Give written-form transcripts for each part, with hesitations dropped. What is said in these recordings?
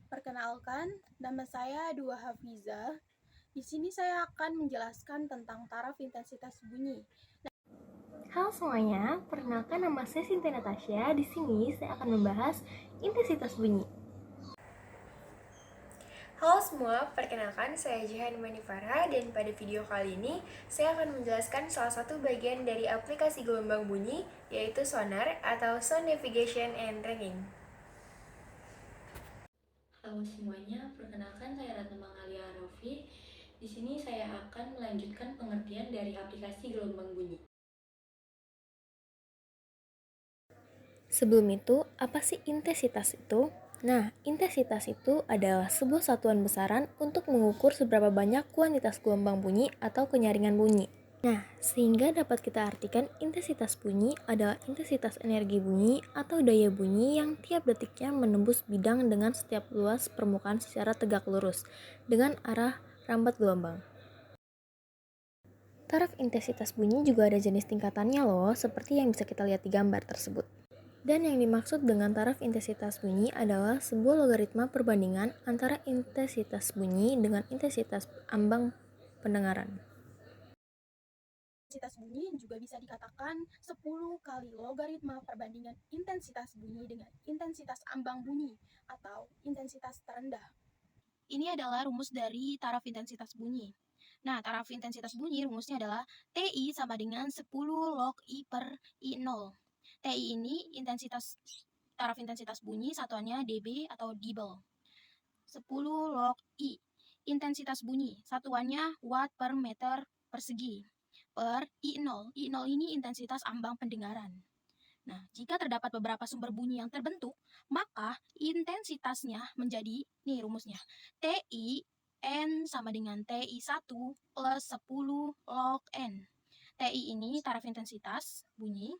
Perkenalkan, nama saya Dua Hafiza. Di sini saya akan menjelaskan tentang taraf intensitas bunyi. Halo semuanya, perkenalkan nama saya Sinta Natasha. Di sini saya akan membahas intensitas bunyi. Halo semua, perkenalkan saya Jihan Manifara dan pada video kali ini saya akan menjelaskan salah satu bagian dari aplikasi gelombang bunyi yaitu sonar atau Sound Navigation and Tracking. Halo semuanya, perkenalkan saya Ratna Mangalia Rofi. Di sini saya akan melanjutkan pengertian dari aplikasi gelombang bunyi. Sebelum itu, apa sih intensitas itu? Nah, intensitas itu adalah sebuah satuan besaran untuk mengukur seberapa banyak kuantitas gelombang bunyi atau kenyaringan bunyi. Nah, sehingga dapat kita artikan intensitas bunyi adalah intensitas energi bunyi atau daya bunyi yang tiap detiknya menembus bidang dengan setiap luas permukaan secara tegak lurus dengan arah rambat gelombang. Taraf intensitas bunyi juga ada jenis tingkatannya loh, seperti yang bisa kita lihat di gambar tersebut. Dan yang dimaksud dengan taraf intensitas bunyi adalah sebuah logaritma perbandingan antara intensitas bunyi dengan intensitas ambang pendengaran. Intensitas bunyi juga bisa dikatakan 10 kali logaritma perbandingan intensitas bunyi dengan intensitas ambang bunyi atau intensitas terendah. Ini adalah rumus dari taraf intensitas bunyi. Nah, taraf intensitas bunyi rumusnya adalah TI sama dengan 10 log I per I0. TI ini taraf intensitas bunyi, satuannya dB atau decibel. 10 log I. Intensitas bunyi, satuannya watt per meter persegi. Per I0. I0 ini intensitas ambang pendengaran. Nah, jika terdapat beberapa sumber bunyi yang terbentuk, maka intensitasnya menjadi, nih rumusnya, TI N sama dengan TI1 plus 10 log N. TI ini taraf intensitas bunyi.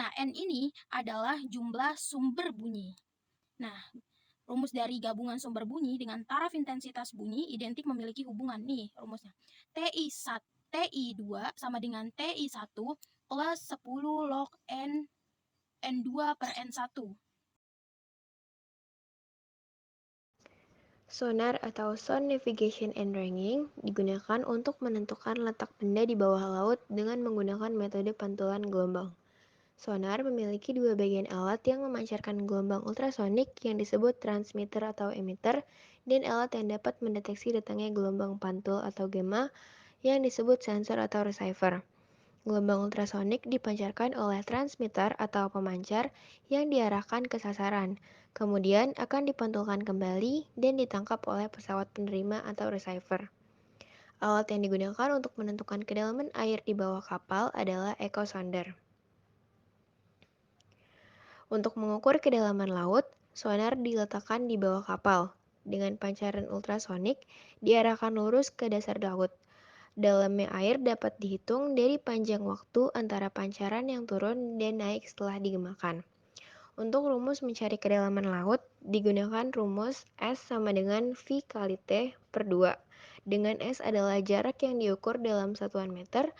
Nah, N ini adalah jumlah sumber bunyi. Nah, rumus dari gabungan sumber bunyi dengan taraf intensitas bunyi identik memiliki hubungan. Nih rumusnya. TI2 sama dengan TI1 plus 10 log N2 per N1. Sonar atau Sound Navigation and Tracking digunakan untuk menentukan letak benda di bawah laut dengan menggunakan metode pantulan gelombang. Sonar memiliki dua bagian alat yang memancarkan gelombang ultrasonik yang disebut transmitter atau emitter dan alat yang dapat mendeteksi datangnya gelombang pantul atau gamma yang disebut sensor atau receiver. Gelombang ultrasonik dipancarkan oleh transmitter atau pemancar yang diarahkan ke sasaran, kemudian akan dipantulkan kembali dan ditangkap oleh pesawat penerima atau receiver. Alat yang digunakan untuk menentukan kedalaman air di bawah kapal adalah echo sounder. Untuk mengukur kedalaman laut, sonar diletakkan di bawah kapal. Dengan pancaran ultrasonik, diarahkan lurus ke dasar laut. Dalamnya air dapat dihitung dari panjang waktu antara pancaran yang turun dan naik setelah digemakan. Untuk rumus mencari kedalaman laut, digunakan rumus S sama dengan V kali T per 2. Dengan S adalah jarak yang diukur dalam satuan meter,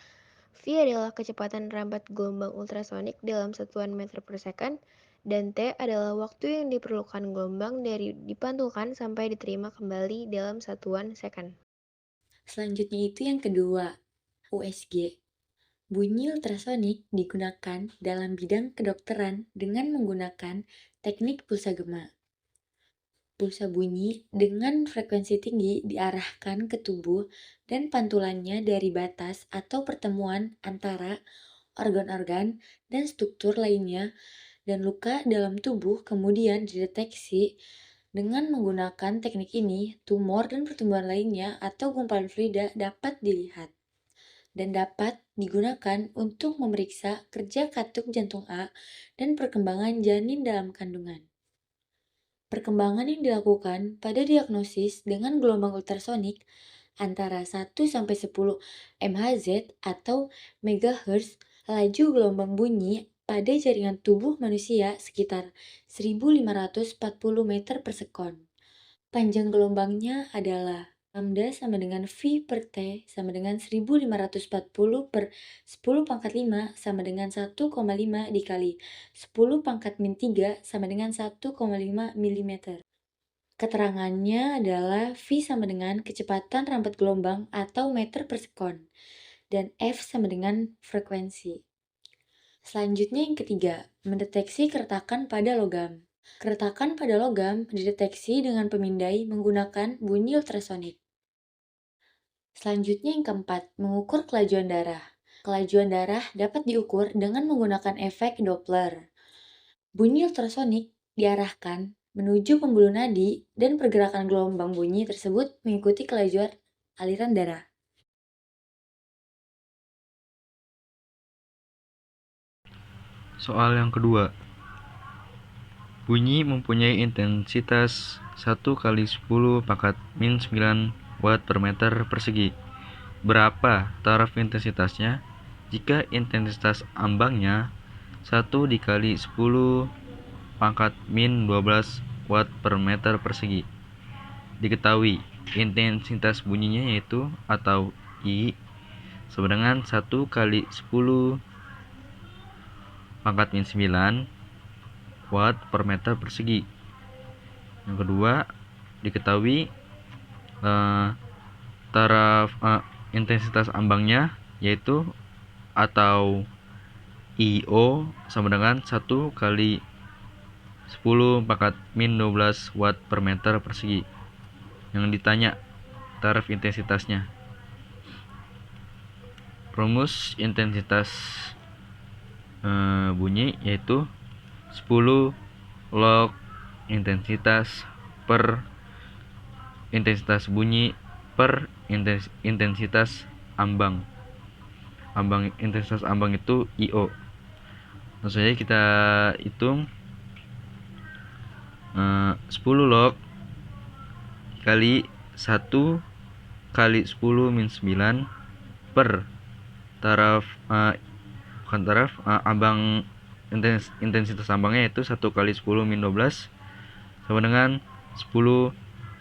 V adalah kecepatan rambat gelombang ultrasonik dalam satuan meter per second, dan T adalah waktu yang diperlukan gelombang dari dipantulkan sampai diterima kembali dalam satuan second. Selanjutnya itu yang kedua, USG. Bunyi ultrasonik digunakan dalam bidang kedokteran dengan menggunakan teknik pulsa gema. Pulsa bunyi dengan frekuensi tinggi diarahkan ke tubuh dan pantulannya dari batas atau pertemuan antara organ-organ dan struktur lainnya dan luka dalam tubuh kemudian dideteksi. Dengan menggunakan teknik ini, tumor dan pertumbuhan lainnya atau gumpalan fluida dapat dilihat dan dapat digunakan untuk memeriksa kerja katup jantung A dan perkembangan janin dalam kandungan. Perkembangan yang dilakukan pada diagnosis dengan gelombang ultrasonik antara 1-10 MHz atau MHz, laju gelombang bunyi pada jaringan tubuh manusia sekitar 1540 meter per sekon. Panjang gelombangnya adalah lambda sama dengan V per T sama dengan 1540 per 10 pangkat 5 sama dengan 1,5 dikali 10 pangkat min 3 sama dengan 1,5 mm. Keterangannya adalah V sama dengan kecepatan rampat gelombang atau meter per sekon, dan F sama dengan frekuensi. Selanjutnya yang ketiga, mendeteksi keretakan pada logam. Keretakan pada logam dideteksi dengan pemindai menggunakan bunyi ultrasonik. Selanjutnya yang keempat, mengukur kelajuan darah. Kelajuan darah dapat diukur dengan menggunakan efek Doppler. Bunyi ultrasonik diarahkan menuju pembuluh nadi dan pergerakan gelombang bunyi tersebut mengikuti kelajuan aliran darah. Soal yang kedua. Bunyi mempunyai intensitas 1 kali 10 pangkat min 9 watt per meter persegi. Berapa taraf intensitasnya jika intensitas ambangnya 1 dikali 10 pangkat min 12 watt per meter persegi. Diketahui intensitas bunyinya yaitu atau I sama dengan 1 kali 10 pangkat min 9 watt per meter persegi. Yang kedua, diketahui taraf intensitas ambangnya yaitu atau IO sama dengan 1 kali 10 pangkat min 12 watt per meter persegi. Yang ditanya taraf intensitasnya. Rumus intensitas bunyi yaitu 10 log intensitas per intensitas bunyi per intensitas ambang. Intensitas ambang itu IO. Langsung saja kita hitung 10 log kali 1 kali 10 min 9 per taraf ambang intensitas ambangnya yaitu 1 kali 10 min 12 sama dengan 10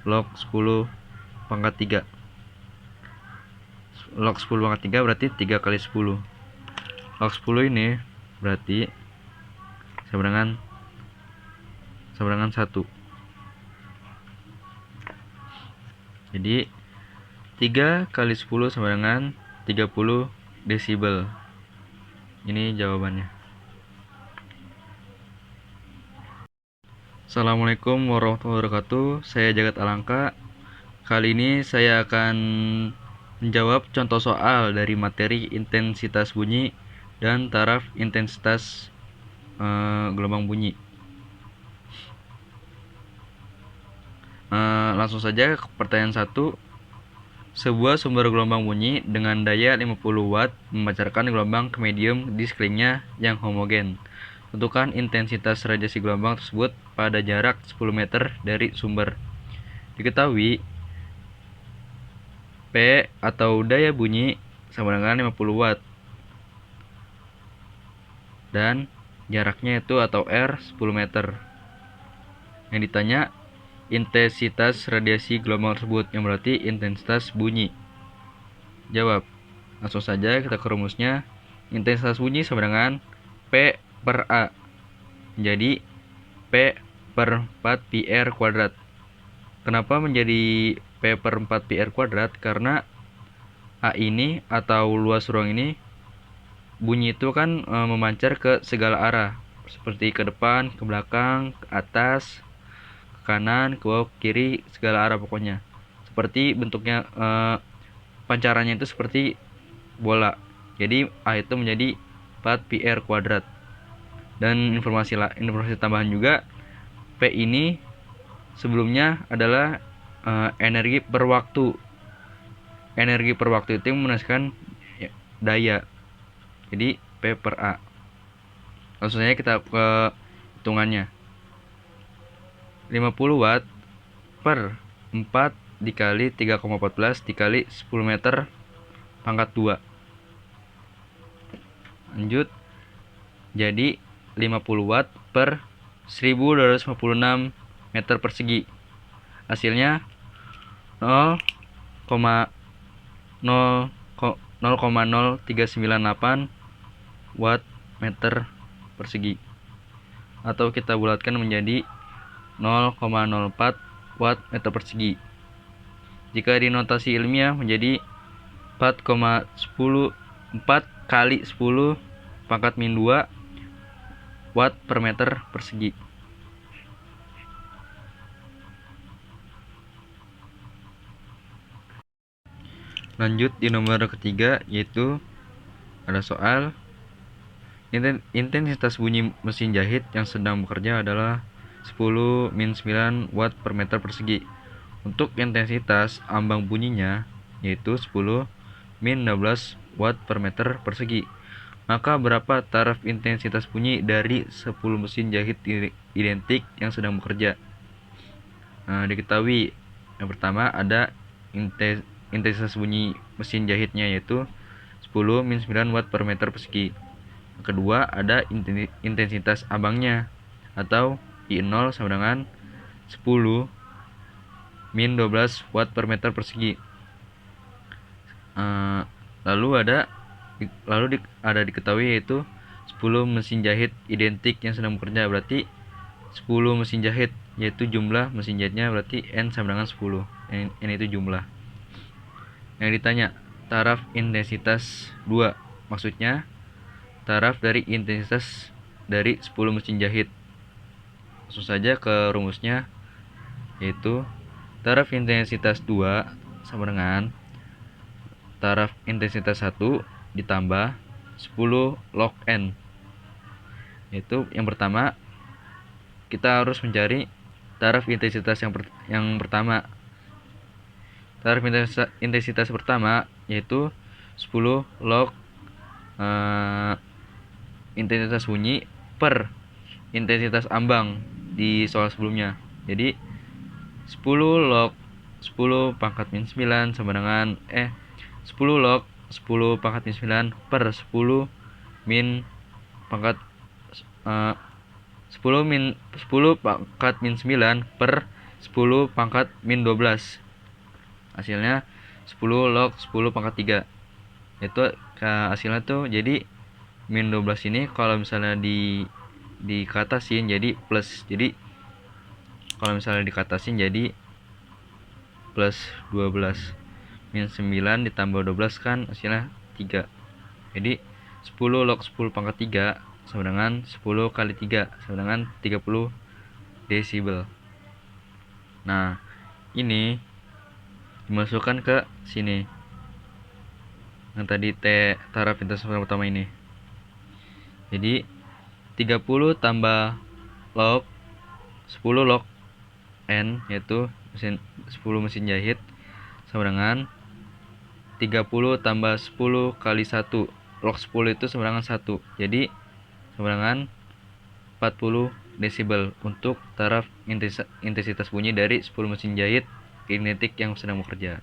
log 10 pangkat 3. Log 10 pangkat 3 berarti 3 kali 10. Log 10 ini berarti sama dengan 1. Jadi 3 kali 10 sama dengan 30 desibel. Ini jawabannya. Assalamualaikum warahmatullahi wabarakatuh. Saya Jagat Alangka. Kali ini saya akan menjawab contoh soal dari materi intensitas bunyi dan taraf intensitas gelombang bunyi. Langsung saja ke pertanyaan 1. Sebuah sumber gelombang bunyi dengan daya 50 watt memancarkan gelombang ke medium di sekelilingnya yang homogen. Tentukan intensitas radiasi gelombang tersebut pada jarak 10 meter dari sumber. Diketahui P atau daya bunyi sama dengan 50 watt. Dan jaraknya itu atau R 10 meter. Yang ditanya intensitas radiasi gelombang tersebut, yang berarti intensitas bunyi. Jawab. Langsung saja kita ke rumusnya. Intensitas bunyi sama dengan P per A. Jadi P per 4 PR kuadrat. Kenapa menjadi P per 4 PR kuadrat? Karena A ini atau luas ruang ini bunyi itu kan memancar ke segala arah, seperti ke depan, ke belakang, ke atas, ke kanan, ke bawah, ke kiri, segala arah pokoknya. Seperti bentuknya pancarannya itu seperti bola. Jadi A itu menjadi 4 PR kuadrat. Dan informasi tambahan juga, P ini sebelumnya adalah energi per waktu. Energi per waktu itu menunjukkan daya. Jadi P per A. Langsung saja kita ke hitungannya. 50 watt per 4 dikali 3,14 dikali 10 meter pangkat 2. Lanjut. Jadi 50 watt per 1256 meter persegi. Hasilnya 0,0398 watt meter persegi. Atau kita bulatkan menjadi 0,04 watt meter persegi. Jika di notasi ilmiah menjadi 4 kali 10 pangkat min 2 watt per meter persegi. Lanjut di nomor ketiga, yaitu ada soal intensitas bunyi mesin jahit yang sedang bekerja adalah 10 min 9 watt per meter persegi. Untuk intensitas ambang bunyinya yaitu 10 min 16 watt per meter persegi. Maka berapa taraf intensitas bunyi dari 10 mesin jahit identik yang sedang bekerja? Nah, diketahui yang pertama ada intensitas bunyi mesin jahitnya yaitu 10 min 9 watt per meter persegi. Yang kedua ada intensitas ambangnya atau I0 sama dengan 10 min 12 watt per meter persegi. Lalu ada diketahui yaitu 10 mesin jahit identik yang sedang bekerja, berarti 10 mesin jahit, yaitu jumlah mesin jahitnya berarti N sama dengan 10. N itu jumlah. Yang ditanya taraf intensitas 2, maksudnya taraf dari intensitas dari 10 mesin jahit. Langsung saja ke rumusnya, yaitu taraf intensitas 2 sama dengan taraf intensitas 1 ditambah 10 log N. Yaitu yang pertama kita harus mencari taraf intensitas yang pertama. Taraf intensitas pertama yaitu 10 log intensitas bunyi per intensitas ambang di soal sebelumnya. Jadi 10 log 10 pangkat min 9 sama dengan 10 log 10 pangkat min 9 per 10 min pangkat 10 pangkat min 9 per 10 pangkat min 12. Hasilnya 10 log 10 pangkat 3. Itu hasilnya tuh jadi min 12 ini kalau misalnya dikatasin jadi plus. Jadi kalau misalnya dikatasin jadi plus 12. Min 9 ditambah 12 kan hasilnya 3. Jadi 10 log 10 pangkat 3 sama dengan 10 kali 3 sama dengan 30 desibel. Nah, ini dimasukkan ke sini. Yang tadi taraf intensitas pertama ini. Jadi 30 tambah log 10 log N yaitu 10 mesin jahit sama dengan 30 tambah 10 kali 1. Log 10 itu sama dengan 1. Jadi sama dengan 40 desibel untuk taraf intensitas bunyi dari 10 mesin jahit kinetik yang sedang bekerja.